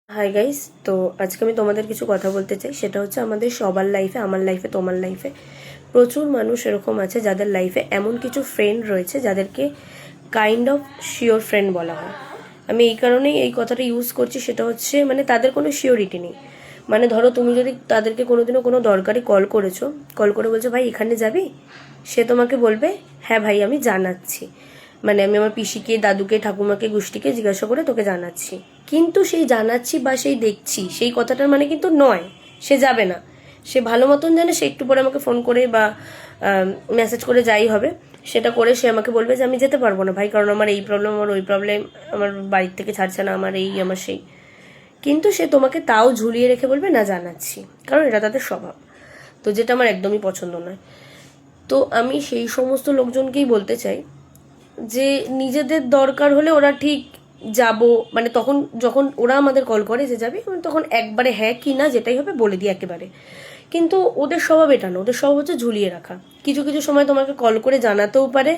Hi guys, তো আজকে আমি তোমাদের কিছু কথা বলতে চাই। সেটা হচ্ছে আমাদের সবার লাইফে, আমার লাইফে, তোমার লাইফে প্রচুর মানুষ এরকম আছে যাদের লাইফে এমন কিছু ফ্রেন্ড রয়েছে যাদেরকে কাইন্ড অফ শিওর ফ্রেন্ড বলা হয়। আমি এই কারণেই এই কথাটা ইউজ করছি, সেটা হচ্ছে মানে তাদের কোনো শিওরিটি নেই। মানে ধরো তুমি যদি তাদেরকে কোনোদিনও কোনো দরকারি কল করেছো, কল করে বলছো ভাই এখানে যাবি, সে তোমাকে বলবে হ্যাঁ ভাই আমি জানাচ্ছি, মানে আমি আমার পিসিকে, দাদুকে, ঠাকুমাকে, গোষ্ঠীকে জিজ্ঞাসা করে তোকে জানাচ্ছি। কিন্তু সেই জানাচ্ছি বা সেই দেখছি সেই কথাটার মানে কিন্তু নয় সে যাবে না। সে ভালো মতন জানে সে একটু পরে আমাকে ফোন করে বা মেসেজ করে যাই হবে সেটা করে সে আমাকে বলবে যে আমি যেতে পারবো না ভাই, কারণ আমার এই প্রবলেম, আমার ওই প্রবলেম, আমার বাড়ির থেকে ছাড়ছে না, আমার এই আমার সেই। কিন্তু সে তোমাকে তাও ঝুলিয়ে রেখে বলবে না জানাচ্ছি, কারণ এটা তাদের স্বভাব। তো যেটা আমার একদমই পছন্দ নয়। তো আমি সেই সমস্ত লোকজনকেই বলতে চাই যে নিজেদের দরকার হলে ওরা ঠিক যাব, মানে তখন যখন ওরা আমাদের কল করে যে যাবে, তখন একবারে হ্যাঁ কি না যেটাই হবে বলে দিই একেবারে। কিন্তু ওদের স্বভাব এটা না, ওদের স্বভাব হচ্ছে ঝুলিয়ে রাখা। কিছু কিছু সময় তোমাকে কল করে জানাতেও পারে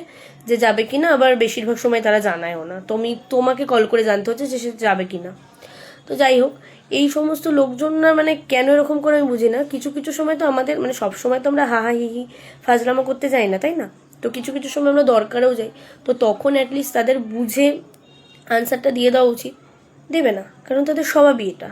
যে যাবে কি না, আবার বেশিরভাগ সময় তারা জানায়ও না, তোমাকে কল করে জানতে হচ্ছে যে সে যাবে কি না। তো যাই হোক, এই সমস্ত লোকজন না মানে কেন এরকম করে আমি বুঝি না। কিছু কিছু সময় তো আমাদের মানে সব সময় তো আমরা হা হা হি হি ফাজলামো করতে যাই না, তাই না? তো কিছু কিছু সময় আমরা দরকারেও যাই, তো তখন অ্যাটলিস্ট তাদের বুঝে আনসারটা দিয়ে দেওয়া উচিত। দেবে না, কারণ তাদের স্বভাবই এটা।